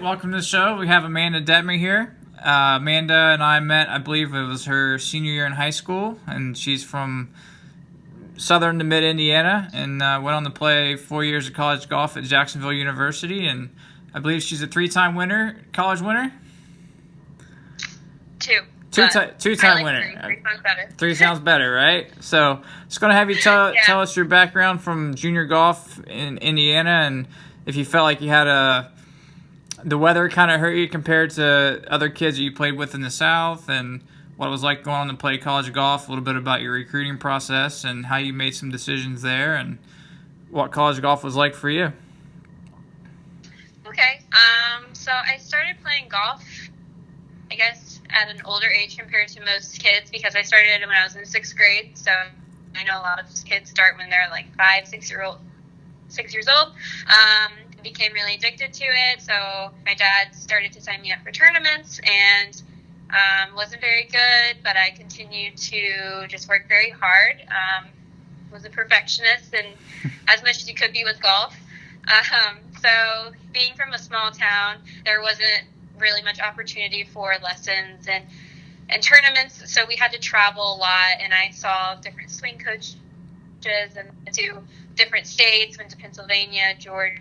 welcome to the show. We have Amanda Detmer here. Amanda and I met, I believe it was her senior year in high school, and she's from southern to mid Indiana, and went on to play 4 years of college golf at Jacksonville University, and I believe she's a three-time college winner. Two-time winner. Three sounds better. Three sounds better, right? So, just going to have you tell us your background from junior golf in Indiana, and if you felt like you had the weather kind of hurt you compared to other kids that you played with in the South, and what it was like going on to play college golf, a little bit about your recruiting process and how you made some decisions there, and what college golf was like for you. Okay, so I started playing golf, I guess, at an older age compared to most kids because I started when I was in 6th grade, so I know a lot of kids start when they're like 6 years old. Became really addicted to it, so my dad started to sign me up for tournaments, and wasn't very good, but I continued to just work very hard. Was a perfectionist, and as much as you could be with golf. So being from a small town, there wasn't really much opportunity for lessons and tournaments, so we had to travel a lot, and I saw different swing coaches and to different states, went to Pennsylvania, Georgia,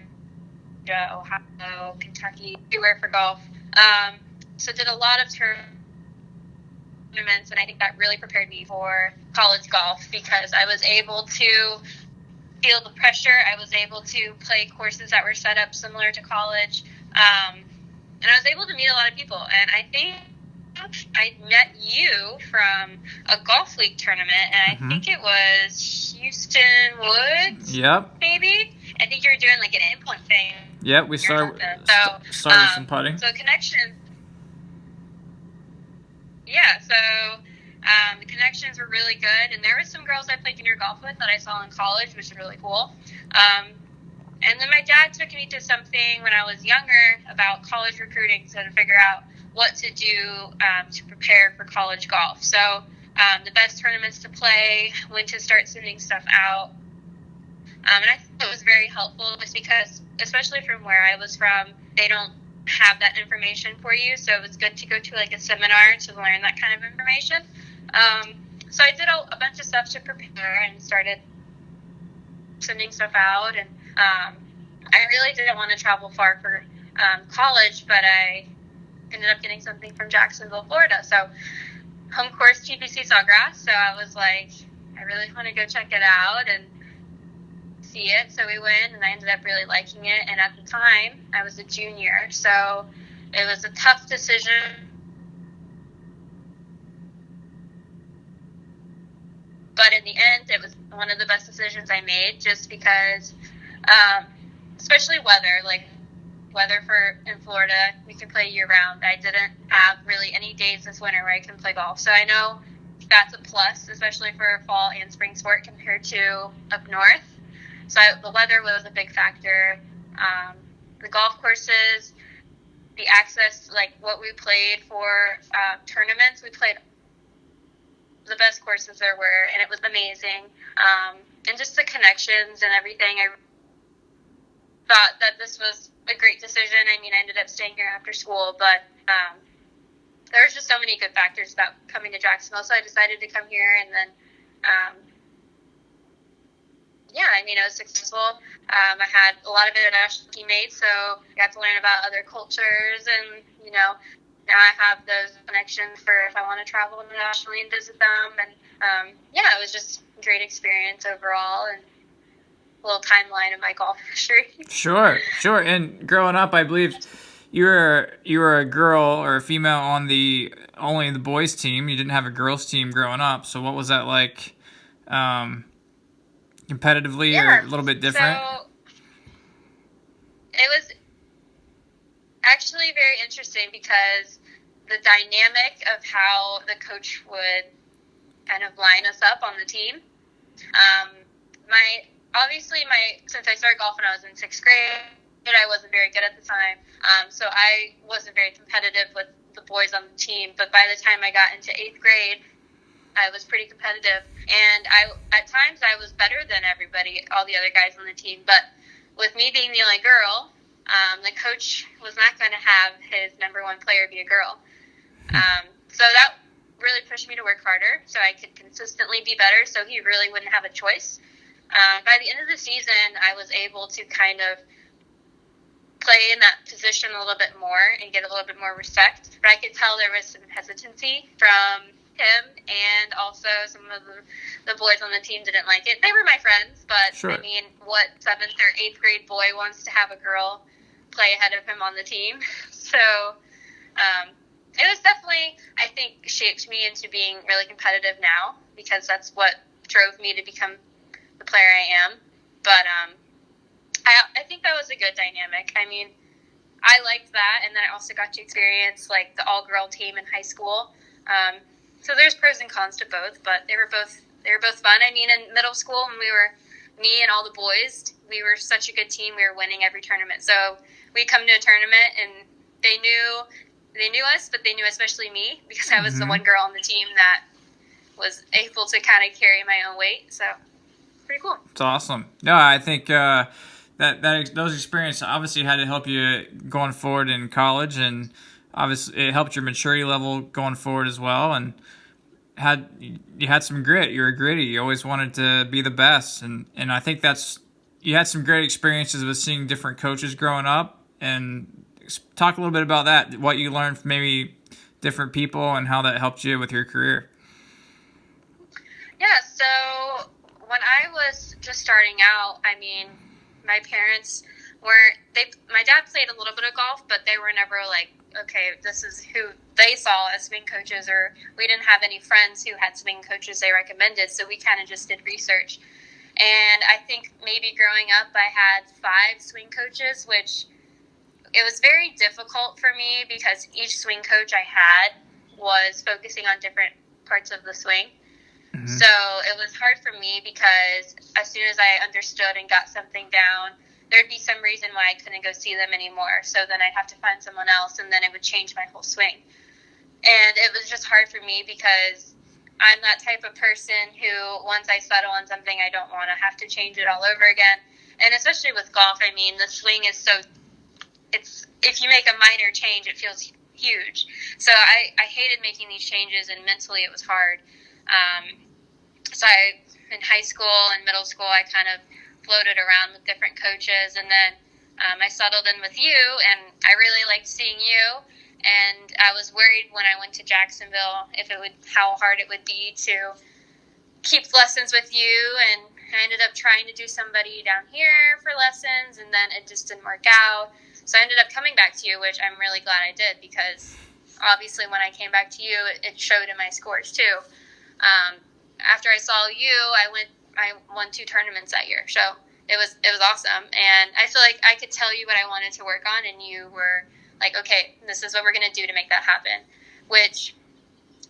Ohio, Kentucky, everywhere for golf. So did a lot of tournaments, and I think that really prepared me for college golf because I was able to feel the pressure. I was able to play courses that were set up similar to college, and I was able to meet a lot of people. And I think I met you from a golf league tournament, and I think it was Houston Woods. Yep. Maybe. I think you were doing like an endpoint thing. Yep, we started some putting. So connections. Yeah, so the connections were really good, and there were some girls I played junior golf with that I saw in college, which is really cool. And then my dad took me to something when I was younger about college recruiting, so to figure out what to do to prepare for college golf. So the best tournaments to play, when to start sending stuff out. And I think it was very helpful just because, especially from where I was from, they don't have that information for you. So it was good to go to like a seminar to learn that kind of information. So I did a bunch of stuff to prepare and started sending stuff out. And I really didn't want to travel far for college, but I ended up getting something from Jacksonville, Florida. So home course TPC Sawgrass. So I was like, I really want to go check it out and see it. So we went, and I ended up really liking it. And at the time, I was a junior, so it was a tough decision. But in the end, it was one of the best decisions I made, just because, especially weather in Florida, we can play year round. I didn't have really any days this winter where I can play golf. So I know that's a plus, especially for fall and spring sport compared to up north. So the weather was a big factor. The golf courses, the access, like what we played for tournaments, we played the best courses there were, and it was amazing. And just the connections and everything, I thought that this was a great decision. I mean, I ended up staying here after school, but there was just so many good factors about coming to Jacksonville, so I decided to come here, and then I was successful. I had a lot of international teammates, so I got to learn about other cultures, and, now I have those connections for if I want to travel internationally and visit them. And, it was just a great experience overall, and a little timeline of my golf history. Sure. And growing up, I believe you were a girl or a female on only the boys team. You didn't have a girls team growing up. So what was that like? Competitively or a little bit different? So it was actually very interesting because the dynamic of how the coach would kind of line us up on the team. Since I started golf when I was in 6th grade, I wasn't very good at the time. So I wasn't very competitive with the boys on the team. But by the time I got into 8th grade, I was pretty competitive, and at times I was better than all the other guys on the team. But with me being the only girl, the coach was not going to have his number one player be a girl. So that really pushed me to work harder so I could consistently be better, so he really wouldn't have a choice. By the end of the season, I was able to kind of play in that position a little bit more and get a little bit more respect. But I could tell there was some hesitancy from him, and also some of the boys on the team didn't like it. They were my friends, but Sure. I mean, what 7th or 8th grade boy wants to have a girl play ahead of him on the team? So it was definitely, I think, shaped me into being really competitive now, because that's what drove me to become the player I am. But I think that was a good dynamic. I mean, I liked that, and then I also got to experience like the all-girl team in high school. So there's pros and cons to both, but they were both fun. I mean, in middle school, when me and all the boys, we were such a good team. We were winning every tournament. So we'd come to a tournament, and they knew us, but they knew especially me, because I was the one girl on the team that was able to kind of carry my own weight. So pretty cool. It's awesome. No, I think those experiences obviously had to help you going forward in college, and obviously it helped your maturity level going forward as well. And you had some grit. You were gritty. You always wanted to be the best, and I think you had some great experiences with seeing different coaches growing up. And talk a little bit about that. What you learned from maybe different people and how that helped you with your career. Yeah. So when I was just starting out, I mean, my parents my dad played a little bit of golf, but they were never like, okay, this is who they saw as swing coaches, or we didn't have any friends who had swing coaches they recommended, so we kind of just did research. And I think maybe growing up I had 5 swing coaches, which it was very difficult for me because each swing coach I had was focusing on different parts of the swing. So it was hard for me because as soon as I understood and got something down, there'd be some reason why I couldn't go see them anymore. So then I'd have to find someone else, and then it would change my whole swing. And it was just hard for me because I'm that type of person who, once I settle on something, I don't want to have to change it all over again. And especially with golf, I mean, the swing is if you make a minor change, it feels huge. So I hated making these changes, and mentally it was hard. So in high school and middle school, I kind of floated around with different coaches, and then I settled in with you, and I really liked seeing you. And I was worried when I went to Jacksonville how hard it would be to keep lessons with you, and I ended up trying to do somebody down here for lessons, and then it just didn't work out. So I ended up coming back to you, which I'm really glad I did, because obviously when I came back to you, it showed in my scores too. After I saw you, I won 2 tournaments that year, so it was awesome. And I feel like I could tell you what I wanted to work on, and you were like, okay, this is what we're going to do to make that happen, which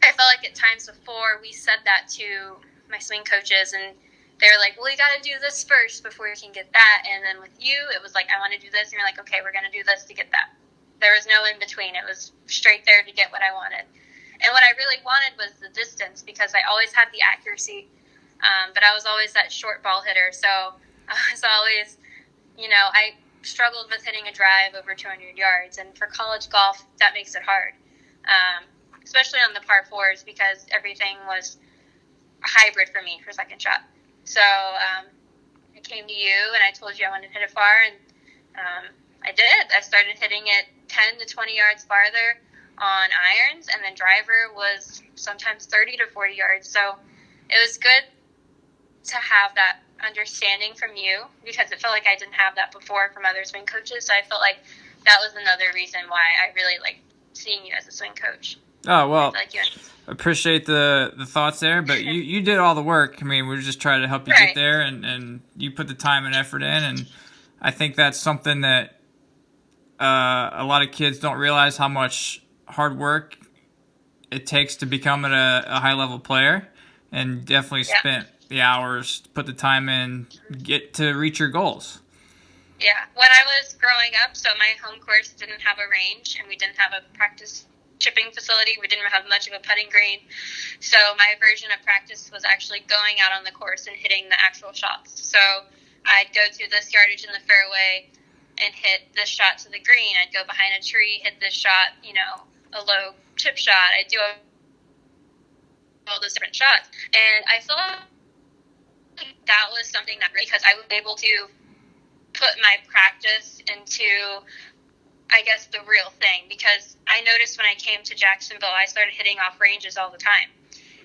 I felt like at times before we said that to my swing coaches, and they were like, well, you got to do this first before you can get that. And then with you, it was like, I want to do this, and you're like, okay, we're going to do this to get that. There was no in between. It was straight there to get what I wanted. And what I really wanted was the distance, because I always had the accuracy, but I was always that short ball hitter. So I was always, I struggled with hitting a drive over 200 yards. And for college golf, that makes it hard, especially on the par 4s, because everything was a hybrid for me for second shot. So I came to you, and I told you I wanted to hit it far, and I did. I started hitting it 10 to 20 yards farther on irons, and then driver was sometimes 30 to 40 yards. So it was good to have that understanding from you, because it felt like I didn't have that before from other swing coaches. So I felt like that was another reason why I really liked seeing you as a swing coach. Oh, well, appreciate the thoughts there, but you did all the work. I mean, we're just trying to help you get there, and you put the time and effort in, and I think that's something that a lot of kids don't realize, how much hard work it takes to become a high-level player, and definitely spent the hours, put the time in, get to reach your goals. Yeah, when I was growing up, so my home course didn't have a range, and we didn't have a practice chipping facility. We didn't have much of a putting green. So my version of practice was actually going out on the course and hitting the actual shots. So I'd go to this yardage in the fairway, and hit this shot to the green. I'd go behind a tree, hit this shot, a low chip shot. I'd do all those different shots. And I feel like that was something that, because I was able to put my practice into, I guess, the real thing. Because I noticed when I came to Jacksonville, I started hitting off ranges all the time.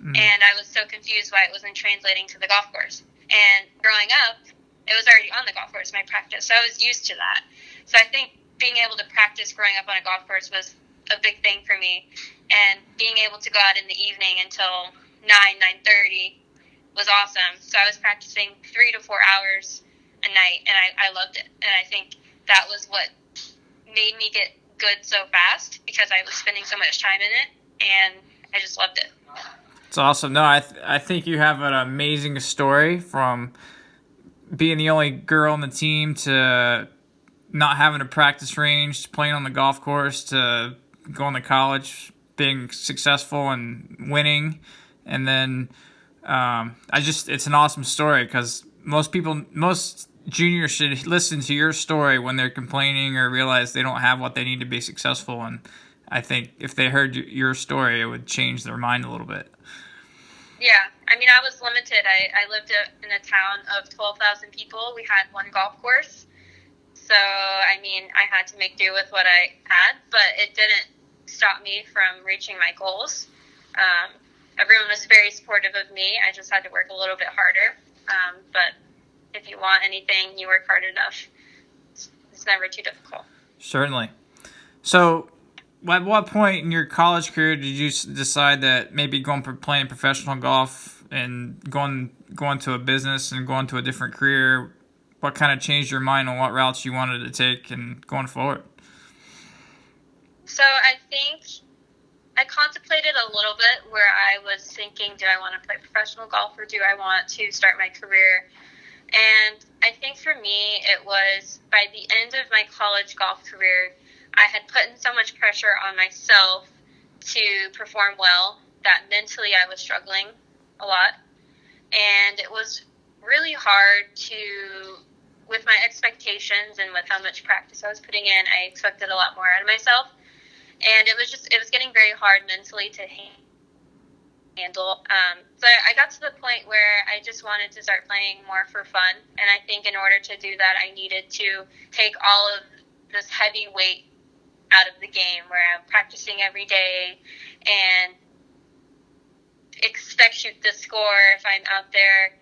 And I was so confused why it wasn't translating to the golf course. And growing up, it was already on the golf course, my practice. So I was used to that. So I think being able to practice growing up on a golf course was a big thing for me. And being able to go out in the evening until 9:30 was awesome. So I was practicing 3 to 4 hours a night, and I loved it. And I think that was what made me get good so fast, because I was spending so much time in it, and I just loved it. It's awesome. No, I think you have an amazing story, from being the only girl on the team to not having a practice range, to playing on the golf course, to going to college, being successful and winning. And then it's an awesome story, because most juniors should listen to your story when they're complaining or realize they don't have what they need to be successful. And I think if they heard your story, it would change their mind a little bit. Yeah, I mean, I was limited. I lived in a town of 12,000 people. We had one golf course. So, I mean, I had to make do with what I had, but it didn't stop me from reaching my goals. Everyone was very supportive of me. I just had to work a little bit harder. But if you want anything, you work hard enough. It's never too difficult. Certainly. So, at what point in your college career did you decide that maybe playing professional golf and going to a business and going to a different career, what kind of changed your mind on what routes you wanted to take and going forward? So I think I contemplated a little bit, where I was thinking, do I want to play professional golf, or do I want to start my career? And I think for me, it was by the end of my college golf career, I had put in so much pressure on myself to perform well that mentally I was struggling a lot. And it was really hard with my expectations and with how much practice I was putting in, I expected a lot more out of myself. And it was getting very hard mentally to handle. So I got to the point where I just wanted to start playing more for fun. And I think in order to do that, I needed to take all of this heavy weight out of the game, where I'm practicing every day and shoot the score if I'm out there,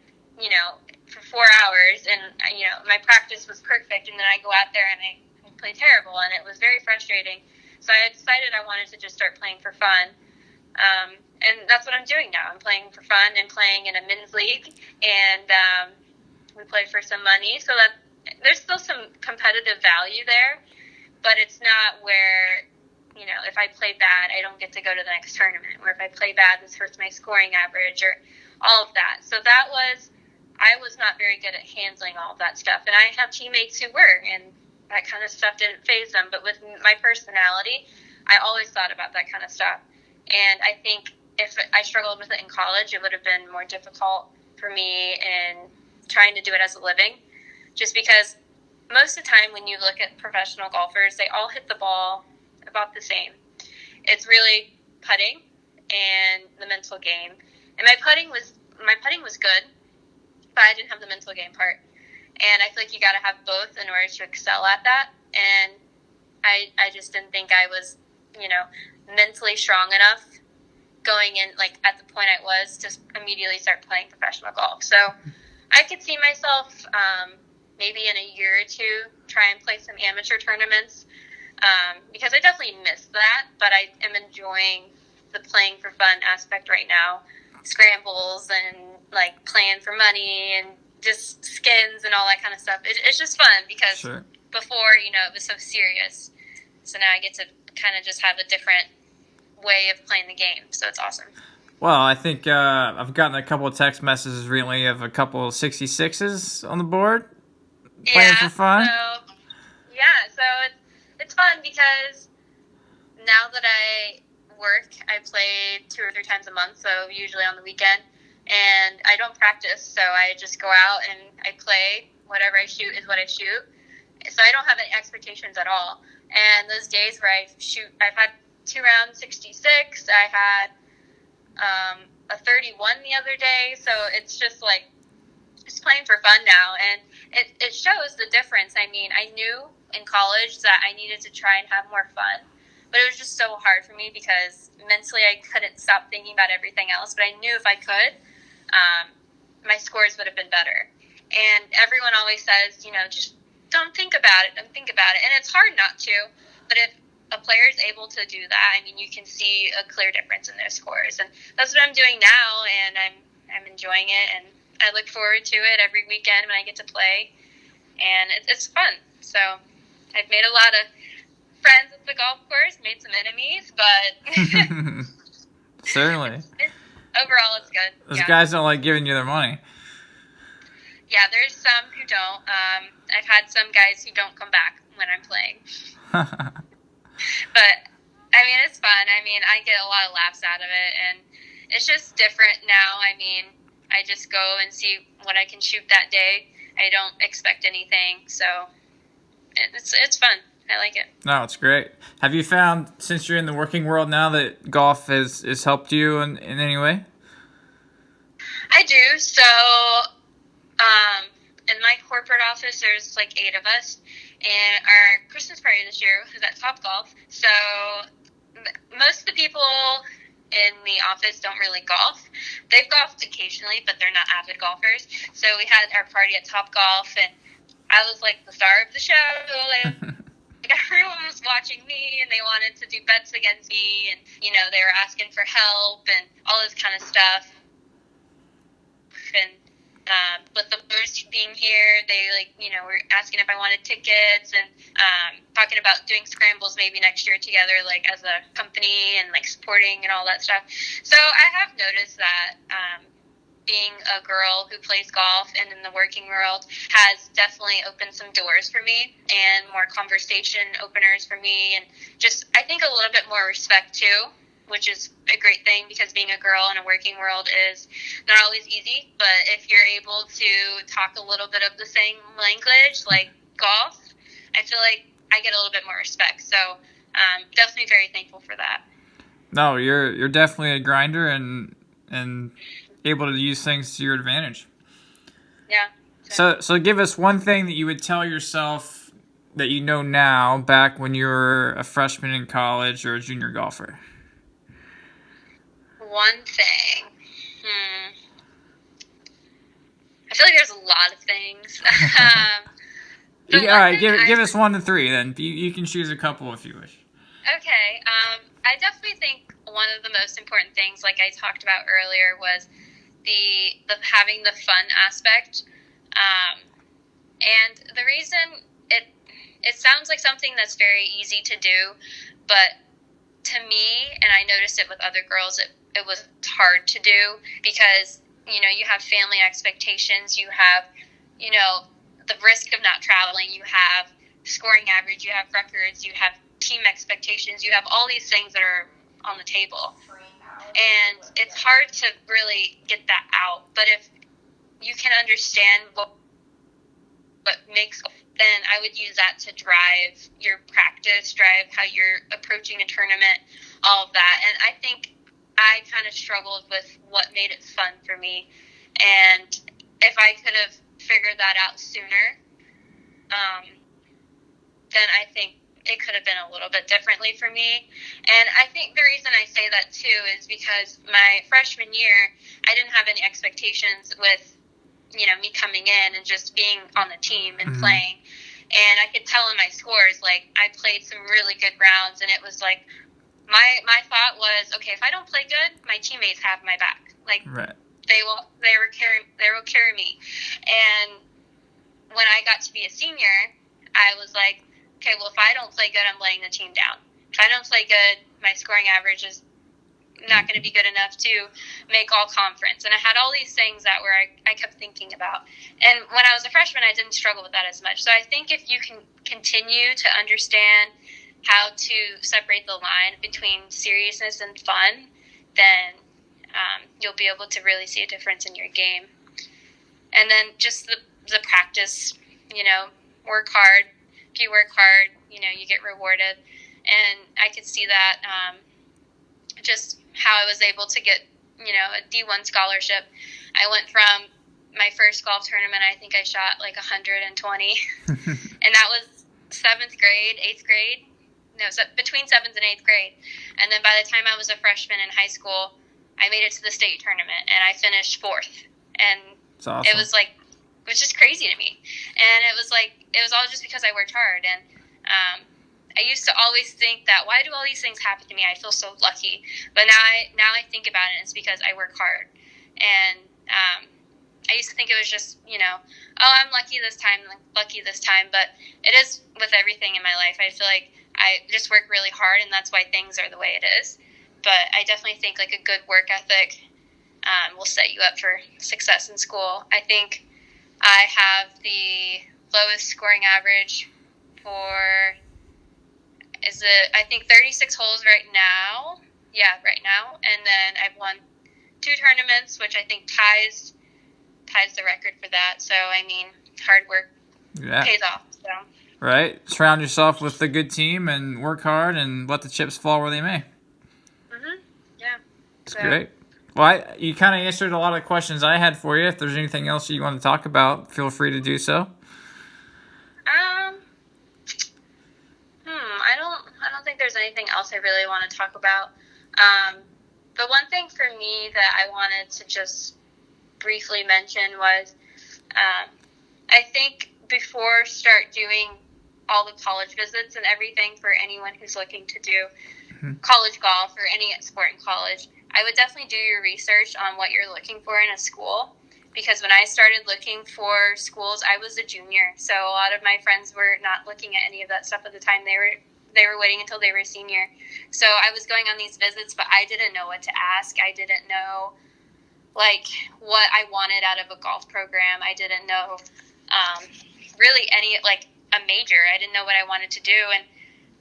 for 4 hours, and, my practice was perfect, and then I go out there and I play terrible, and it was very frustrating. So I decided I wanted to just start playing for fun. And that's what I'm doing now. I'm playing for fun and playing in a men's league, and we play for some money. So that there's still some competitive value there, but it's not where, if I play bad, I don't get to go to the next tournament, or if I play bad, this hurts my scoring average, or all of that. So I was not very good at handling all of that stuff. And I have teammates who were, and that kind of stuff didn't faze them. But with my personality, I always thought about that kind of stuff. And I think if I struggled with it in college, it would have been more difficult for me in trying to do it as a living, just because most of the time when you look at professional golfers, they all hit the ball about the same. It's really putting and the mental game. And my putting was good, but I didn't have the mental game part. And I feel like you got to have both in order to excel at that. And I just didn't think I was, mentally strong enough going in, at the point I was, to immediately start playing professional golf. So I could see myself maybe in a year or two try and play some amateur tournaments, because I definitely missed that, but I am enjoying the playing for fun aspect right now. Scrambles and playing for money and just skins and all that kind of stuff. It's just fun, because Sure. Before, it was so serious. So now I get to kind of just have a different way of playing the game. So it's awesome. Well, I think I've gotten a couple of text messages recently of a couple of 66s on the board playing for fun. So it's fun, because now that I work, I play 2 or 3 times a month, so usually on the weekend, and I don't practice, so I just go out and I play. Whatever I shoot is what I shoot, So I don't have any expectations at all. And those days where I've had 2 rounds 66. I had a 31 the other day. So it's just like, just playing for fun now. And it shows the difference. I mean, I knew in college that I needed to try and have more fun, but it was just so hard for me because mentally I couldn't stop thinking about everything else. But I knew if I could, my scores would have been better. And everyone always says, just don't think about it. Don't think about it. And it's hard not to. But if a player is able to do that, I mean, you can see a clear difference in their scores. And that's what I'm doing now, and I'm enjoying it. And I look forward to it every weekend when I get to play. And it's fun. So I've made a lot of friends at the golf course, made some enemies, but certainly. Overall, it's good. Those guys don't like giving you their money. Yeah, there's some who don't. I've had some guys who don't come back when I'm playing. But, I mean, it's fun. I mean, I get a lot of laughs out of it, and it's just different now. I mean, I just go and see what I can shoot that day. I don't expect anything, so it's fun. I like it. No, it's great. Have you found, since you're in the working world now, that golf has helped you in any way? I do. So, in my corporate office, there's like 8 of us, and our Christmas party this year was at Topgolf. So, most of the people in the office don't really golf. They've golfed occasionally, but they're not avid golfers. So we had our party at Topgolf, and I was like the star of the show. Like everyone was watching me, and they wanted to do bets against me, and they were asking for help and all this kind of stuff. And with the Blues being here, they were asking if I wanted tickets and talking about doing scrambles maybe next year together, like as a company and like supporting and all that stuff. So I have noticed that being a girl who plays golf and in the working world has definitely opened some doors for me and more conversation openers for me, and just I think a little bit more respect too, which is a great thing because being a girl in a working world is not always easy. But if you're able to talk a little bit of the same language, like golf, I feel like I get a little bit more respect. So definitely very thankful for that. No, you're definitely a grinder and able to use things to your advantage. Yeah. So give us one thing that you would tell yourself that you know now back when you were a freshman in college or a junior golfer. One thing. I feel like there's a lot of things. All right, give us 1 to 3 then. You can choose a couple if you wish. Okay. I definitely think one of the most important things, like I talked about earlier, was the having the fun aspect. And the reason it sounds like something that's very easy to do, but to me, and I noticed it with other girls, it was hard to do because, you have family expectations, you have, the risk of not traveling, you have scoring average, you have records, you have team expectations, you have all these things that are on the table. And it's hard to really get that out. But if you can understand what makes, then I would use that to drive your practice, drive how you're approaching a tournament, all of that. And I think I kind of struggled with what made it fun for me. And if I could have figured that out sooner, then I think it could have been a little bit differently for me. And I think the reason I say that too is because my freshman year, I didn't have any expectations with, me coming in and just being on the team and playing. And I could tell in my scores, like, I played some really good rounds, and it was like, my thought was, okay, if I don't play good, my teammates have my back. Like, right. They will carry me. And when I got to be a senior, I was like, okay, well, if I don't play good, I'm laying the team down. If I don't play good, my scoring average is not going to be good enough to make all conference. And I had all these things that were I kept thinking about. And when I was a freshman, I didn't struggle with that as much. So I think if you can continue to understand how to separate the line between seriousness and fun, then you'll be able to really see a difference in your game. And then just the practice, work hard. if you work hard, you get rewarded. And I could see that just how I was able to get, a D1 scholarship. I went from my first golf tournament, I think I shot like 120. And that was 7th grade, 8th grade. No, so between 7th and 8th grade. And then by the time I was a freshman in high school, I made it to the state tournament, and I finished 4th. And awesome. it was just crazy to me. And it was all just because I worked hard. And I used to always think that, why do all these things happen to me? I feel so lucky. But now I think about it, and it's because I work hard. And I used to think it was just, I'm lucky this time. But it is with everything in my life. I feel like I just work really hard, and that's why things are the way it is. But I definitely think like a good work ethic will set you up for success in school. I think I have the lowest scoring average for, I think 36 holes right now. Yeah, right now. And then I've won 2 tournaments, which I think ties the record for that. So, I mean, hard work pays off. So. Right. Surround yourself with a good team and work hard and let the chips fall where they may. Yeah. That's great. Well, you kind of answered a lot of questions I had for you. If there's anything else you want to talk about, feel free to do so. I don't think there's anything else I really want to talk about. The one thing for me that I wanted to just briefly mention was, I think before start doing all the college visits and everything for anyone who's looking to do college golf or any sport in college, I would definitely do your research on what you're looking for in a school. Because when I started looking for schools, I was a junior. So a lot of my friends were not looking at any of that stuff at the time. They were waiting until they were a senior. So I was going on these visits, but I didn't know what to ask. I didn't know what I wanted out of a golf program. I didn't know really any a major. I didn't know what I wanted to do, and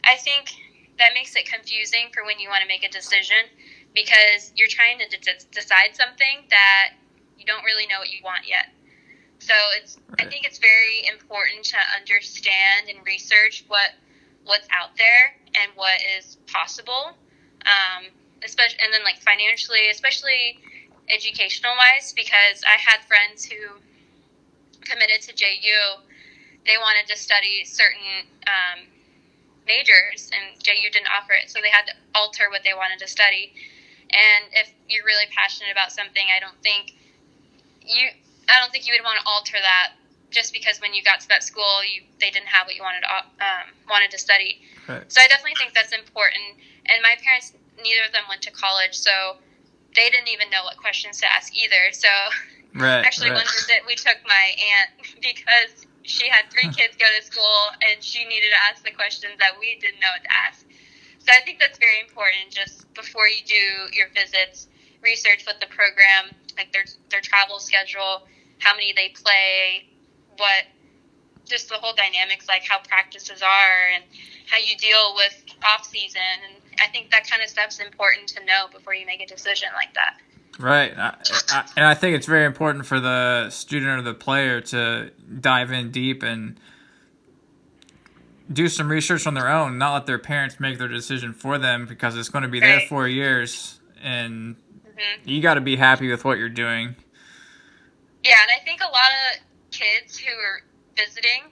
I think that makes it confusing for when you want to make a decision, because you're trying to decide something that you don't really know what you want yet. So I think it's very important to understand and research what's out there and what is possible, especially, and then financially, especially educational wise, because I had friends who committed to JU. They wanted to study certain majors, and JU didn't offer it, so they had to alter what they wanted to study. And if you're really passionate about something, I don't think you would want to alter that just because when you got to that school, they didn't have what you wanted to study. Right. So I definitely think that's important. And my parents, neither of them went to college, so they didn't even know what questions to ask either. So one visit, we took my aunt because she had 3 kids go to school, and she needed to ask the questions that we didn't know what to ask. So I think that's very important. Just before you do your visits, research what the program, their travel schedule, how many they play, just the whole dynamics, how practices are, and how you deal with off season. And I think that kind of stuff's important to know before you make a decision like that. Right. And I think it's very important for the student or the player to dive in deep and do some research on their own, not let their parents make their decision for them, because it's going to be their 4 years, and you got to be happy with what you're doing. Yeah, and I think a lot of kids who are visiting,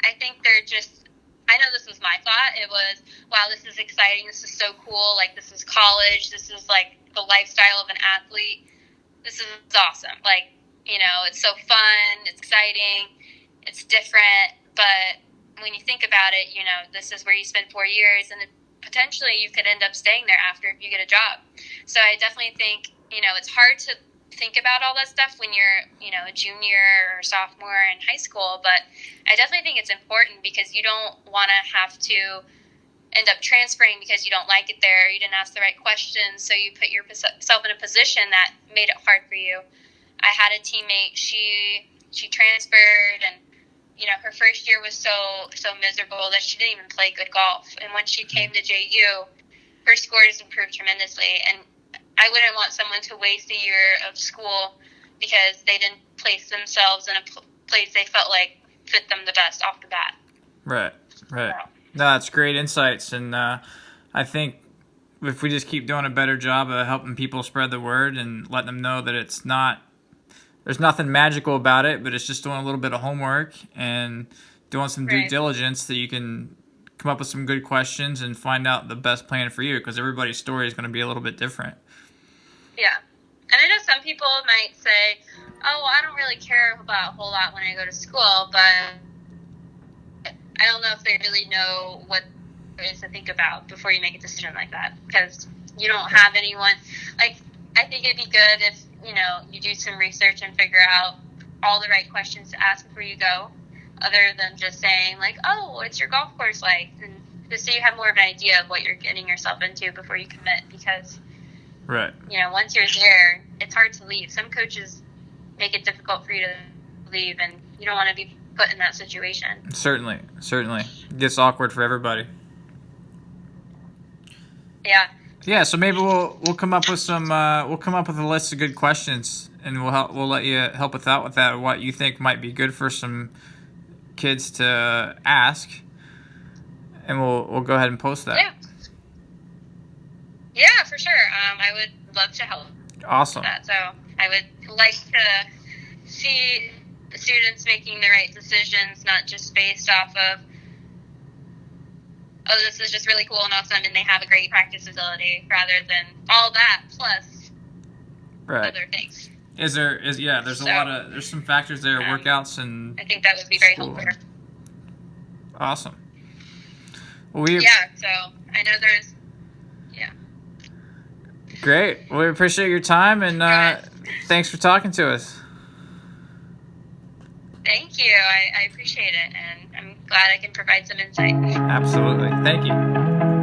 I think they're just, I know this was my thought, it was, wow, this is exciting, this is so cool, this is college, this is the lifestyle of an athlete, this is awesome, it's so fun, it's exciting, it's different, but when you think about it, this is where you spend 4 years, and potentially you could end up staying there after if you get a job. So I definitely think, it's hard to think about all that stuff when you're, a junior or sophomore in high school, but I definitely think it's important, because you don't want to have to end up transferring because you don't like it there, you didn't ask the right questions, so you put yourself in a position that made it hard for you. I had a teammate, she transferred, and her first year was so miserable that she didn't even play good golf. And when she came to JU, her scores improved tremendously. And I wouldn't want someone to waste a year of school because they didn't place themselves in a place they felt like fit them the best off the bat. Right. Right. So, No, that's great insights, and I think if we just keep doing a better job of helping people spread the word and letting them know that there's nothing magical about it, but it's just doing a little bit of homework and doing some due right. diligence that you can come up with some good questions and find out the best plan for you, because everybody's story is going to be a little bit different. Yeah. And I know some people might say, oh, well, I don't really care about a whole lot when I go to school, but I don't know if they really know what there is to think about before you make a decision like that, because you don't have anyone. Like, I think it'd be good if, you do some research and figure out all the right questions to ask before you go, other than just saying, like, oh, what's your golf course like? And just so you have more of an idea of what you're getting yourself into before you commit, because, Right. Once you're there, it's hard to leave. Some coaches make it difficult for you to leave, and you don't want to be put in that situation. Certainly. It gets awkward for everybody. Yeah. Yeah, so maybe we'll come up with we'll come up with a list of good questions, and we'll let you help us out with that, what you think might be good for some kids to ask, and we'll go ahead and post that. Yeah, for sure. I would love to help. Awesome. With that. So I would like to see the students making the right decisions, not just based off of, oh, this is just really cool and awesome, and they have a great practice facility, rather than all that plus other things. There's some factors there, workouts, and I think that would be very helpful. Awesome. Well, so I know there's great. Well, we appreciate your time, and thanks for talking to us. Thank you. I appreciate it, and I'm glad I can provide some insight. Absolutely. Thank you.